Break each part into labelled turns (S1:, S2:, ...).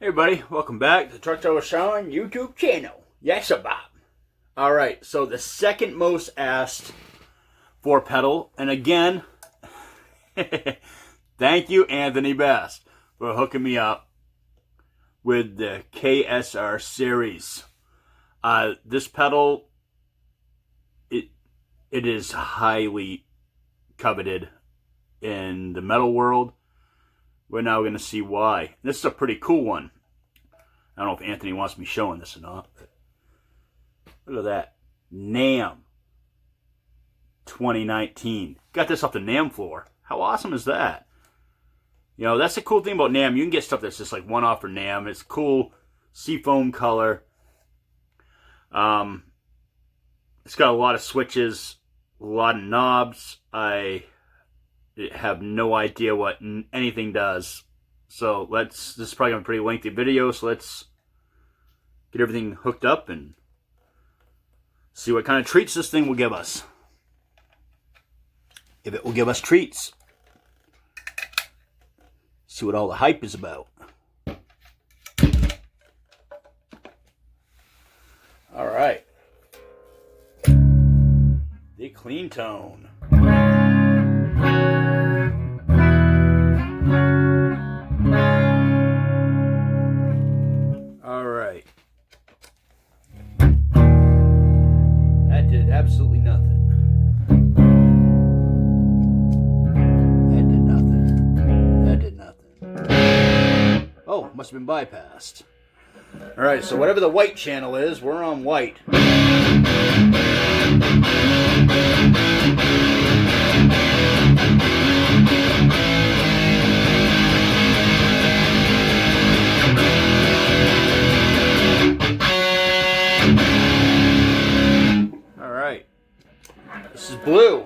S1: Hey everybody, welcome back to the Truck Tower Sound YouTube channel. Yes, Bob. Alright, so the second most asked for pedal, and again, thank you Anthony Best for hooking me up with the KSR Ceres. This pedal, it is highly coveted in the metal world. We're now going to see why. This is a pretty cool one. I don't know if Anthony wants me showing this or not. Look at that. NAMM 2019. Got this off the NAMM floor. How awesome is that? You know, that's the cool thing about NAMM. You can get stuff that's just like one-off for NAMM. It's cool seafoam color. It's got a lot of switches, a lot of knobs. I have no idea what anything does. So this is probably a pretty lengthy video, so let's get everything hooked up and see what kind of treats this thing will give us. If it will give us treats. See what all the hype is about. Alright. The clean tone. Alright. That did absolutely nothing. That did nothing. That did nothing. Oh, must have been bypassed. Alright, so whatever the white channel is, we're on white. Alright. This is blue.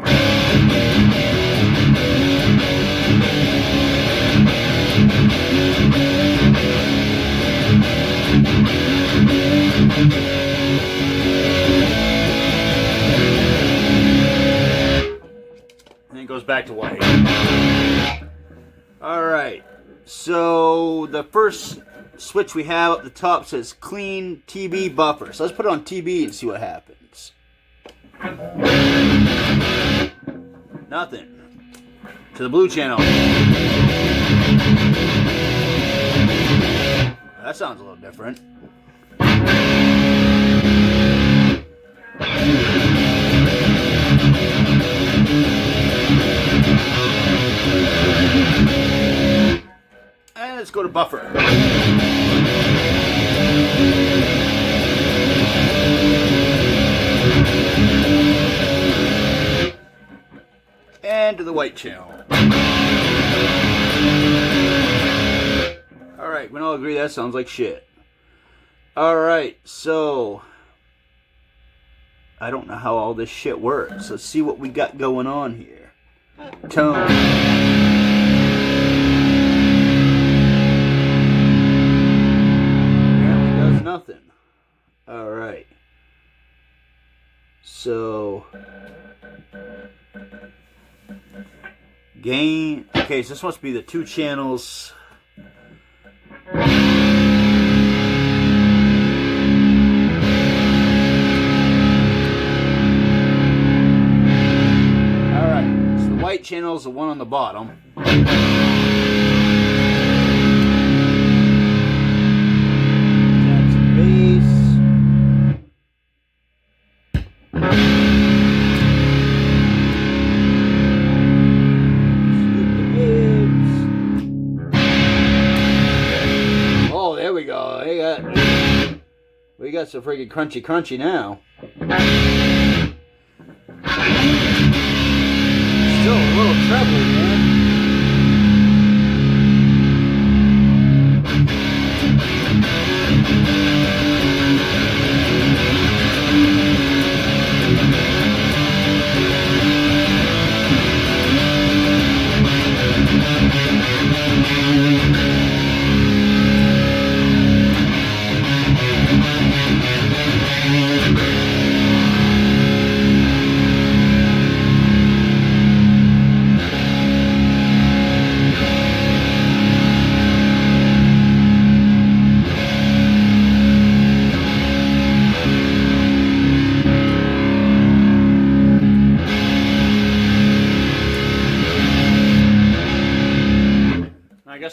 S1: And it goes back to white. Alright, so the first switch we have up the top says clean TB buffer. So let's put it on TB and see what happens. Nothing. To the blue channel. That sounds a little different. And let's go to buffer. And to the white channel. Alright, we all agree that sounds like shit. Alright, so I don't know how all this shit works. Let's see what we got going on here. Tone. Apparently does nothing. Alright. So gain. Okay, so this must be the two channels. Alright, so the white channel is the one on the bottom. That's a bass. We got some freaking crunchy now. Still a little treble, man.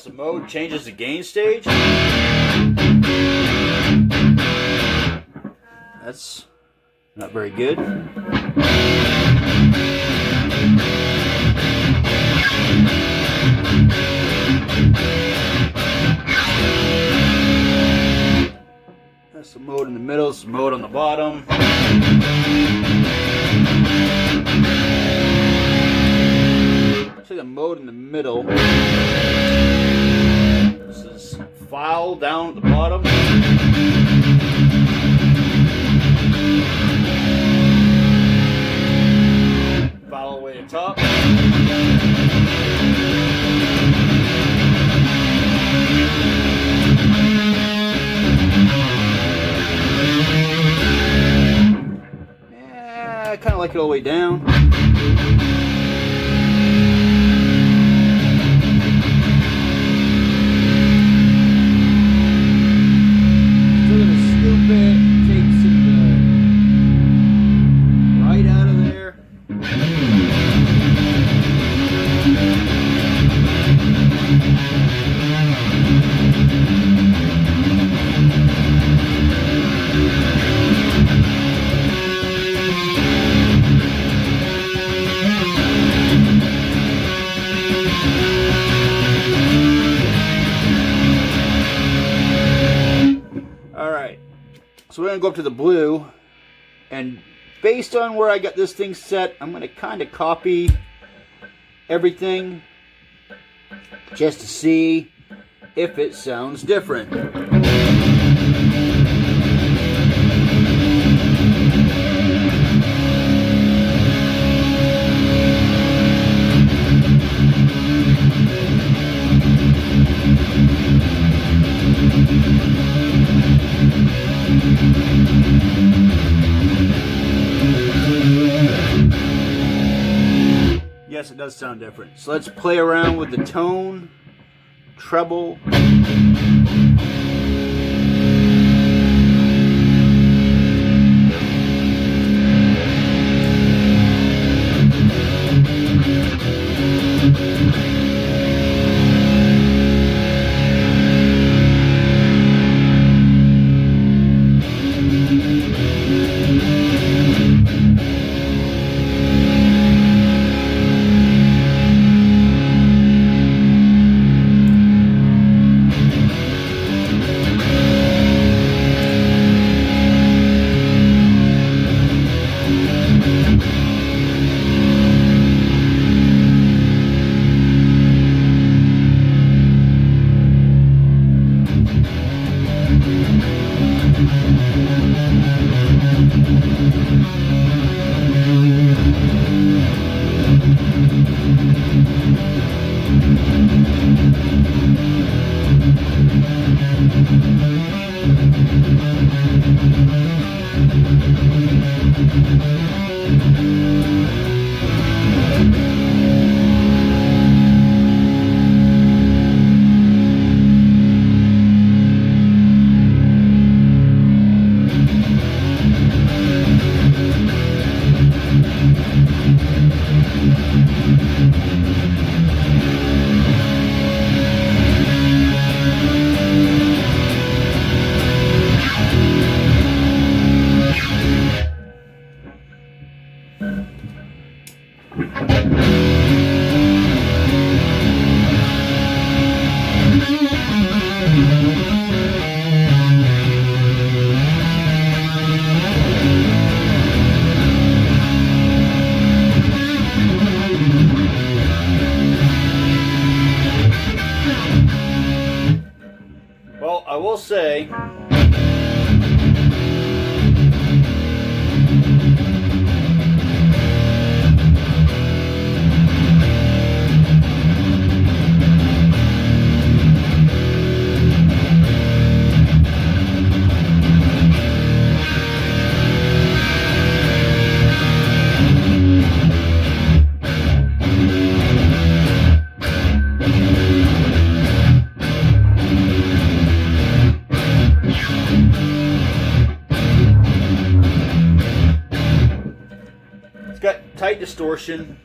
S1: press the mode, changes the gain stage. That's not very good. That's the mode in the middle, it's the mode on the bottom. See the mode in the middle. This is file down at the bottom. File all the way to the top. Yeah, I kind of like it all the way down. So we're going to go up to the blue, and based on where I got this thing set, I'm going to kind of copy everything just to see if it sounds different. Yes, it does sound different. So let's play around with the tone, treble. Well, I will say, got tight distortion,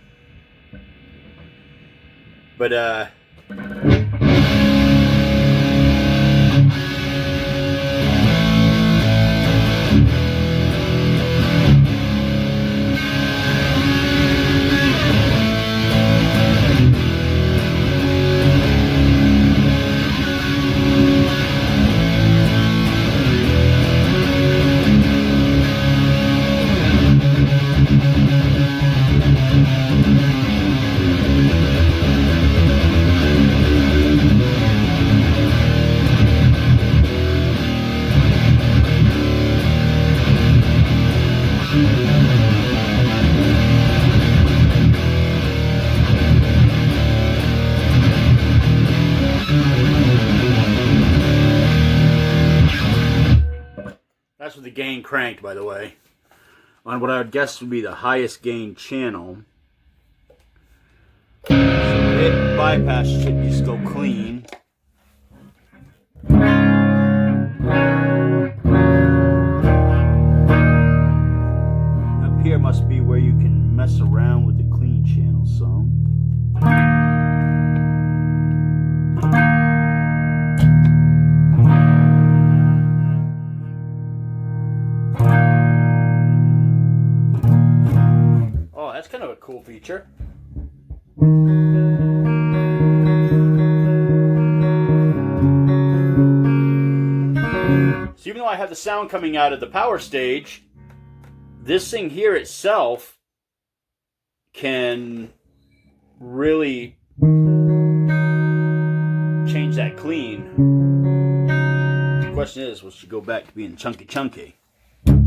S1: but the gain cranked, by the way, on what I would guess would be the highest gain channel. So hit bypass should just go clean. Up here must be where you can mess around with the clean channel some. Oh, that's kind of a cool feature. So even though I have the sound coming out of the power stage, this thing here itself can really change that clean. The question is, will she go back to being chunky? No,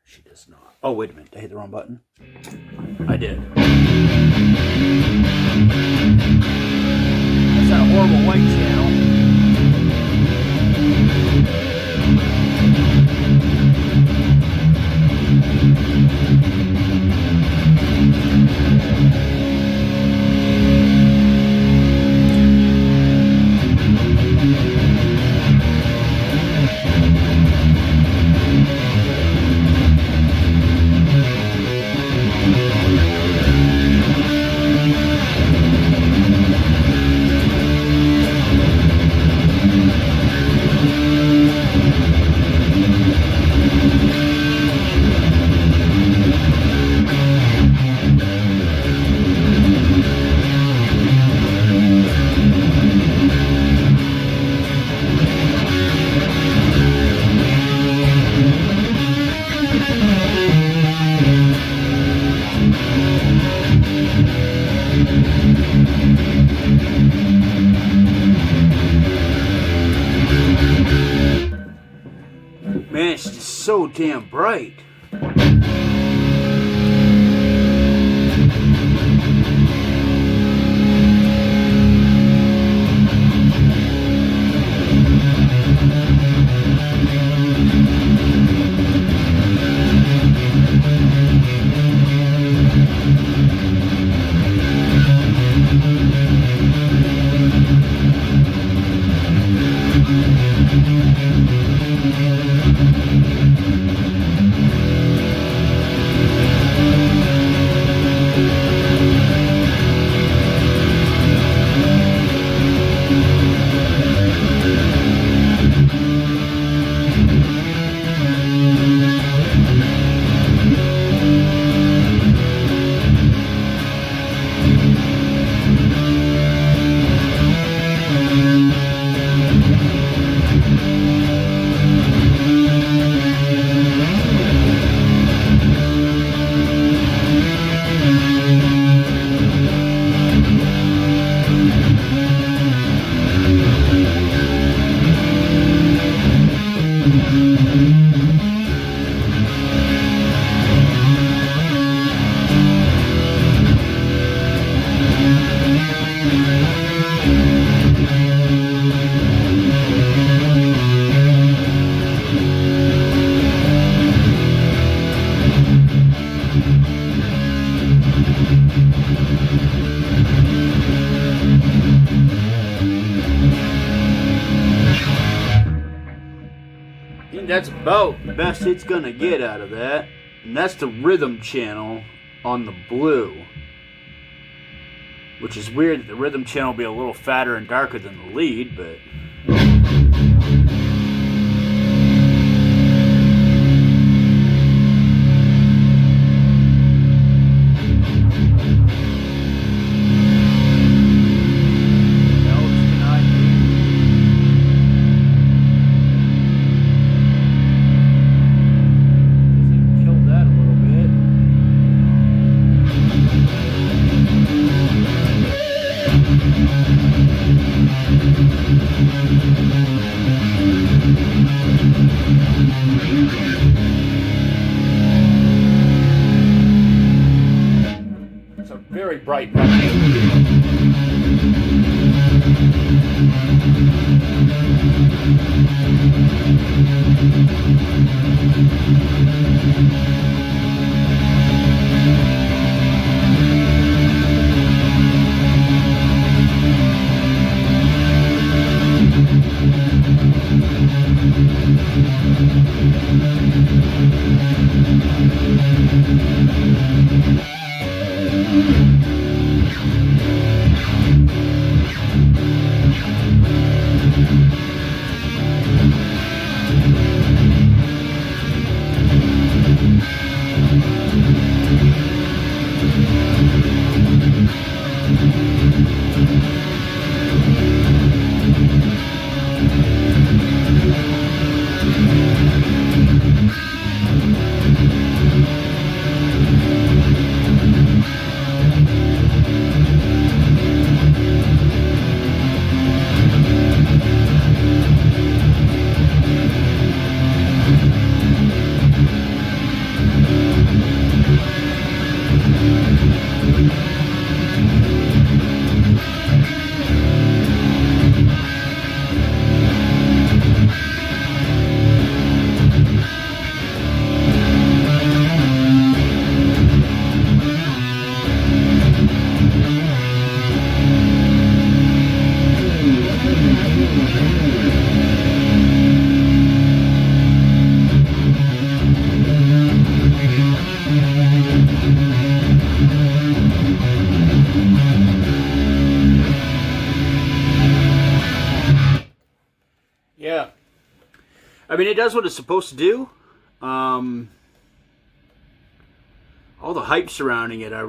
S1: she does not. Oh, wait a minute. Did I hit the wrong button? I did. That's that horrible white channel. Man, it's just so damn bright. That's about the best it's gonna get out of that. And that's the rhythm channel on the blue. Which is weird that the rhythm channel will be a little fatter and darker than the lead, but... I mean, it does what it's supposed to do. All the hype surrounding it, I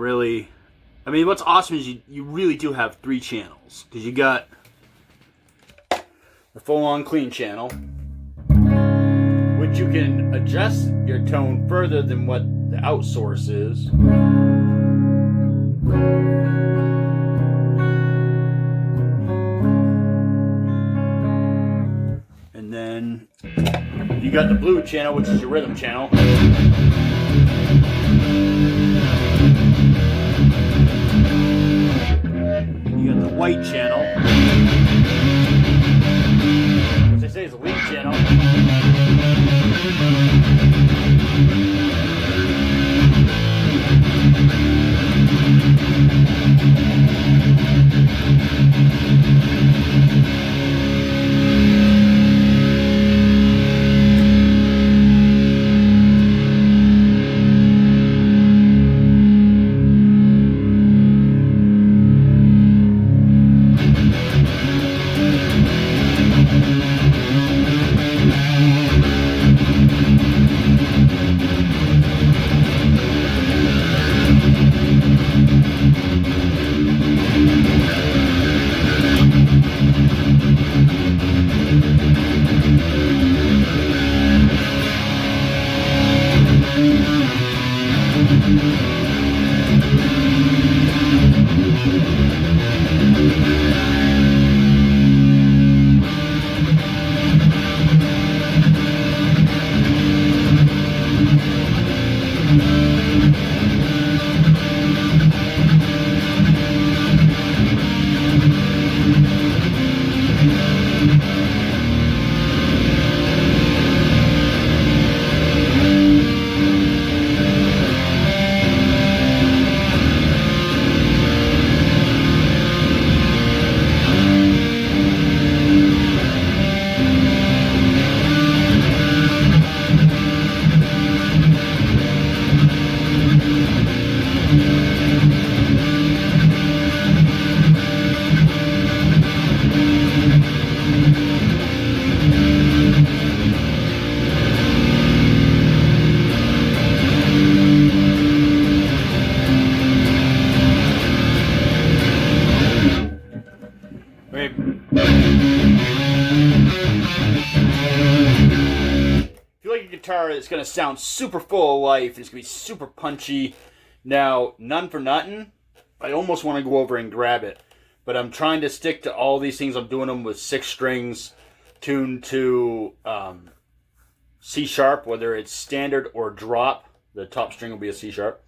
S1: mean, what's awesome is you really do have 3 channels. Because you got the full-on clean channel, which you can adjust your tone further than what the outsource is. And then you got the blue channel, which is your rhythm channel. You got the white channel, which they say is a lead channel. Guitar is going to sound super full of life. It's going to be super punchy. Now, none for nothing, I almost want to go over and grab it. But I'm trying to stick to all these things. I'm doing them with 6 strings tuned to C sharp, whether it's standard or drop. The top string will be a C sharp.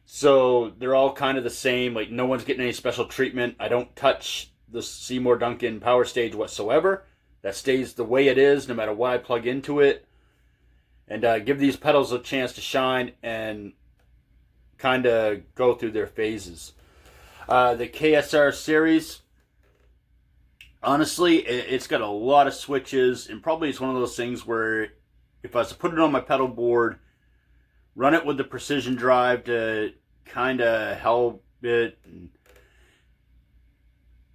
S1: So they're all kind of the same. Like, no one's getting any special treatment. I don't touch the Seymour Duncan power stage whatsoever. That stays the way it is no matter what I plug into it. And give these pedals a chance to shine and kind of go through their phases. The KSR Ceres, honestly, it's got a lot of switches, and probably it's one of those things where if I was to put it on my pedal board, run it with the precision drive to kind of help it. And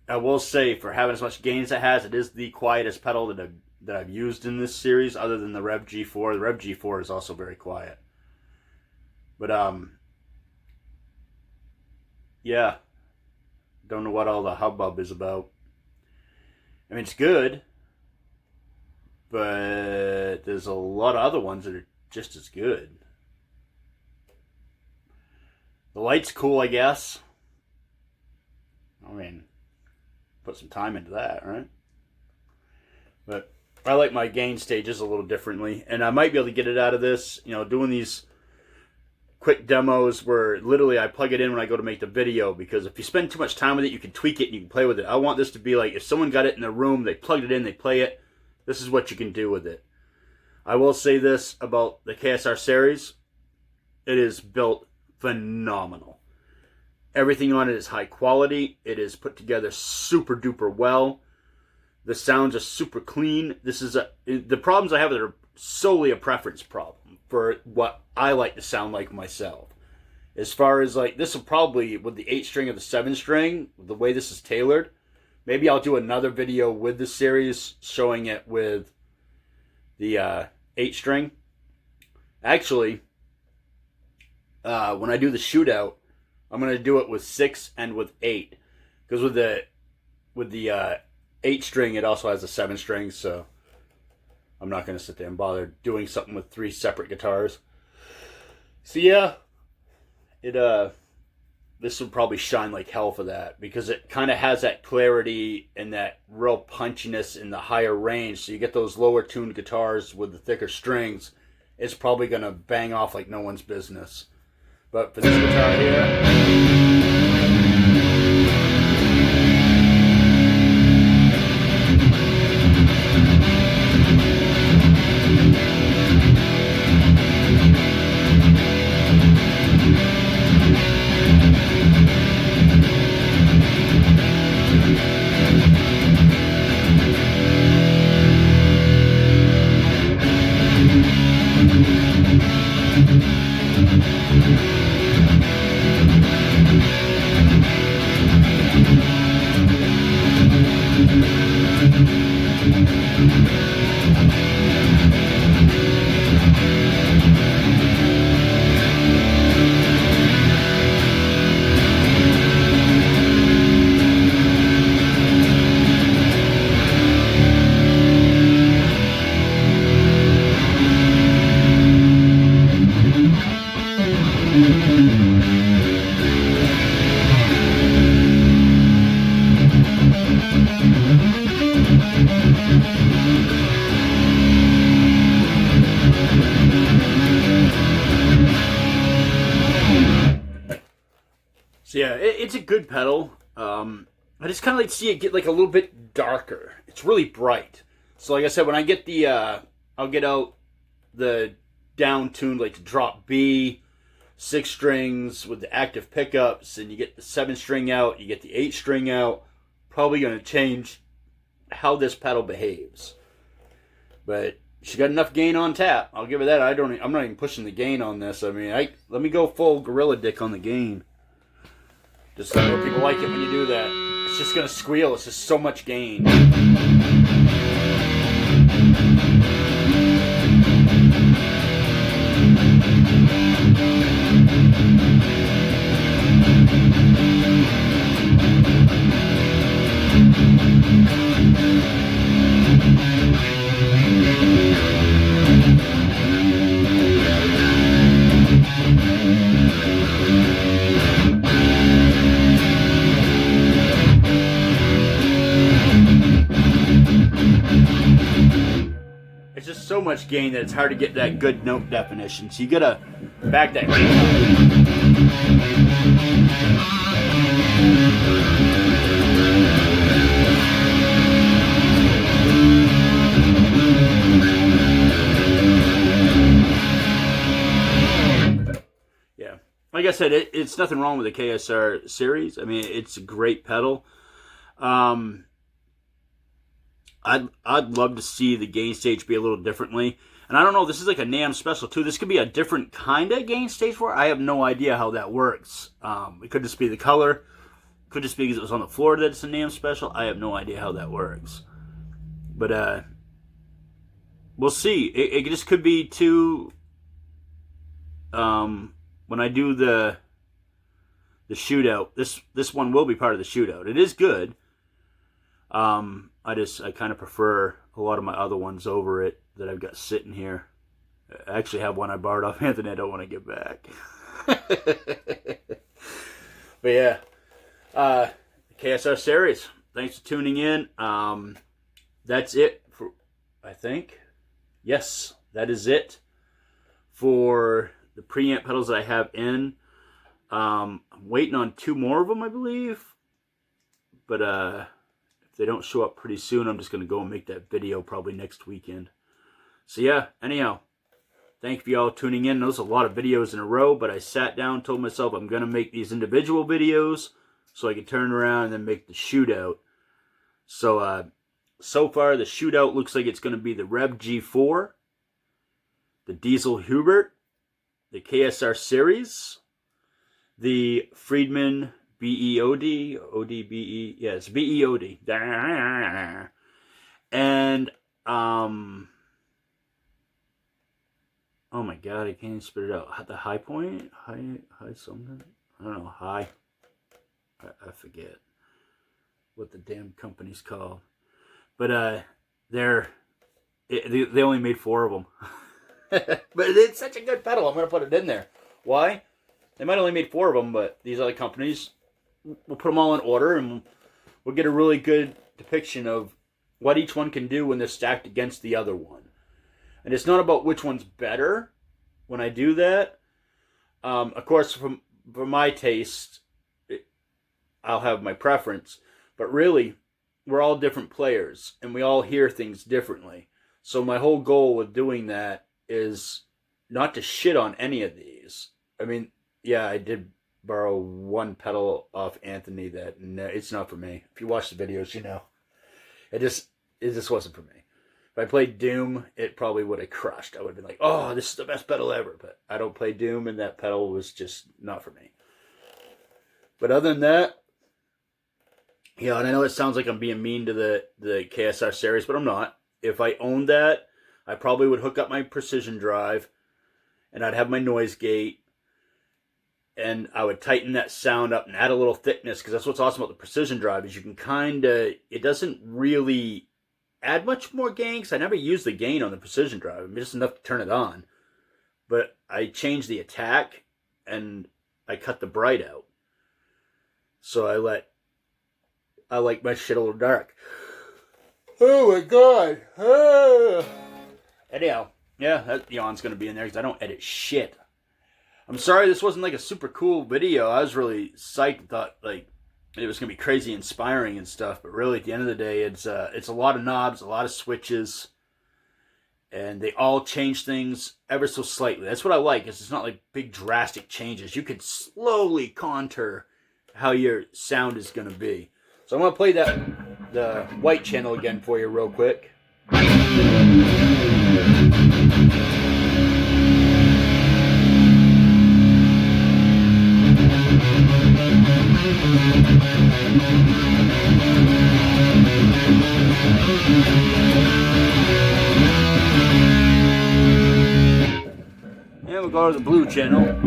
S1: I will say, for having as much gain as it has, it is the quietest pedal that I've used in this series, other than the Rev G4. The Rev G4 is also very quiet. But, yeah. Don't know what all the hubbub is about. I mean, it's good, but there's a lot of other ones that are just as good. The light's cool, I guess. I mean, put some time into that, right? But I like my gain stages a little differently, and I might be able to get it out of this, doing these quick demos where literally I plug it in when I go to make the video, because if you spend too much time with it, you can tweak it and you can play with it. I want this to be like, if someone got it in their room, they plugged it in, they play it, this is what you can do with it. I will say this about the KSR Ceres. It is built phenomenal. Everything on it is high quality. It is put together super duper well. The sounds are super clean. The problems I have are solely a preference problem for what I like to sound like myself. As far as like, this will probably, with the 8 string or the 7 string, the way this is tailored, maybe I'll do another video with the series showing it with the 8-string. Actually, when I do the shootout, I'm going to do it with 6 and with 8. Because with the 8-string, it also has a 7-string, so I'm not going to sit there and bother doing something with 3 separate guitars. So yeah, this would probably shine like hell for that, because it kind of has that clarity and that real punchiness in the higher range. So you get those lower tuned guitars with the thicker strings, it's probably going to bang off like no one's business. But for this guitar here, so yeah, it's a good pedal. I just kind of like to see it get like a little bit darker. It's really bright. So like I said, when I get the, I'll get out the down tuned, like the drop B, 6 strings with the active pickups, and you get the 7-string out, you get the 8-string out. Probably going to change how this pedal behaves. But she got enough gain on tap. I'll give her that. I'm not even pushing the gain on this. I mean, let me go full gorilla dick on the gain. Just so I know people like it when you do that. It's just going to squeal. It's just so much gain. It's just so much gain that it's hard to get that good note definition. So you gotta back that gain up. Yeah, like I said, it's nothing wrong with the KSR series. I mean, it's a great pedal. I'd love to see the gain stage be a little differently. And I don't know, this is like a NAMM special too. This could be a different kind of gain stage for it. I have no idea how that works. It could just be the color. It could just be because it was on the floor that it's a NAMM special. I have no idea how that works. But we'll see. It just could be too... when I do the shootout, this one will be part of the shootout. It is good. I kind of prefer a lot of my other ones over it that I've got sitting here. I actually have one I borrowed off Anthony I don't want to get back. But yeah, KSR series. Thanks for tuning in. That's it for, I think. Yes, that is it for the preamp pedals that I have in. I'm waiting on 2 more of them, I believe. But if they don't show up pretty soon, I'm just going to go and make that video probably next weekend. So yeah, anyhow, thank you for y'all tuning in. There's a lot of videos in a row, but I sat down, told myself I'm going to make these individual videos so I can turn around and then make the shootout. So, so far the shootout looks like it's going to be the Rev G4, the Diesel Hubert, the KSR series, the Friedman BEOD, ODBE, yeah, it's BEOD, and Oh my god, I can't even spit it out. The high point? High something? I don't know, high. I forget what the damn company's called. But they only made 4 of them. But it's such a good pedal, I'm going to put it in there. Why? They might only made 4 of them, but these other companies, we'll put them all in order and we'll get a really good depiction of what each one can do when they're stacked against the other one. And it's not about which one's better when I do that. Of course, for my taste, I'll have my preference. But really, we're all different players, and we all hear things differently. So my whole goal with doing that is not to shit on any of these. I mean, yeah, I did borrow one pedal off Anthony that it's not for me. If you watch the videos, you know. It just wasn't for me. If I played Doom, it probably would have crushed. I would have been like, oh, this is the best pedal ever. But I don't play Doom, and that pedal was just not for me. But other than that, and I know it sounds like I'm being mean to the KSR Ceres, but I'm not. If I owned that, I probably would hook up my precision drive, and I'd have my noise gate, and I would tighten that sound up and add a little thickness, because that's what's awesome about the precision drive, is you can it doesn't really add much more gain, because I never use the gain on the precision drive. It's just enough to turn it on. But I changed the attack, and I cut the bright out. So I like my shit a little dark. Oh my god. Anyhow, yeah, that yawn's going to be in there, because I don't edit shit. I'm sorry this wasn't like a super cool video. I was really psyched and thought like it was going to be crazy inspiring and stuff. But really, at the end of the day, it's a lot of knobs, a lot of switches. And they all change things ever so slightly. That's what I like, is it's not like big drastic changes. You can slowly contour how your sound is going to be. So I'm going to play the white channel again for you real quick. And we'll go to the blue channel.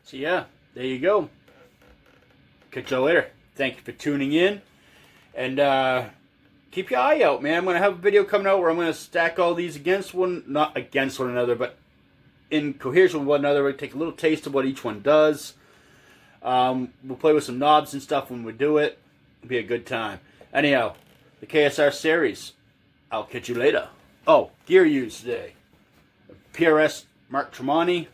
S1: So yeah, there you go. Catch you later. Thank you for tuning in. And keep your eye out, man. I'm going to have a video coming out where I'm going to stack all these not against one another, but in cohesion with one another. We'll take a little taste of what each one does. We'll play with some knobs and stuff when we do it. It'll be a good time. Anyhow, the KSR Ceres. I'll catch you later. Oh, gear used today. PRS Mark Tremonti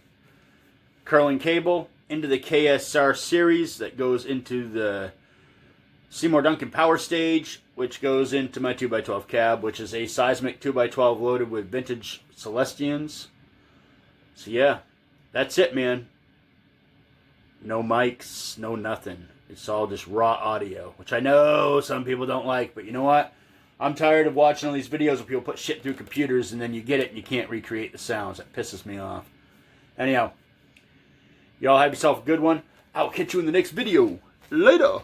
S1: curling cable into the KSR Ceres that goes into the Seymour Duncan power stage, which goes into my 2x12 cab, which is a seismic 2x12 loaded with vintage Celestians. So yeah, that's it, man. No mics, no nothing. It's all just raw audio, which I know some people don't like, but you know what? I'm tired of watching all these videos where people put shit through computers and then you get it and you can't recreate the sounds. That pisses me off. Anyhow, y'all have yourself a good one. I'll catch you in the next video. Later.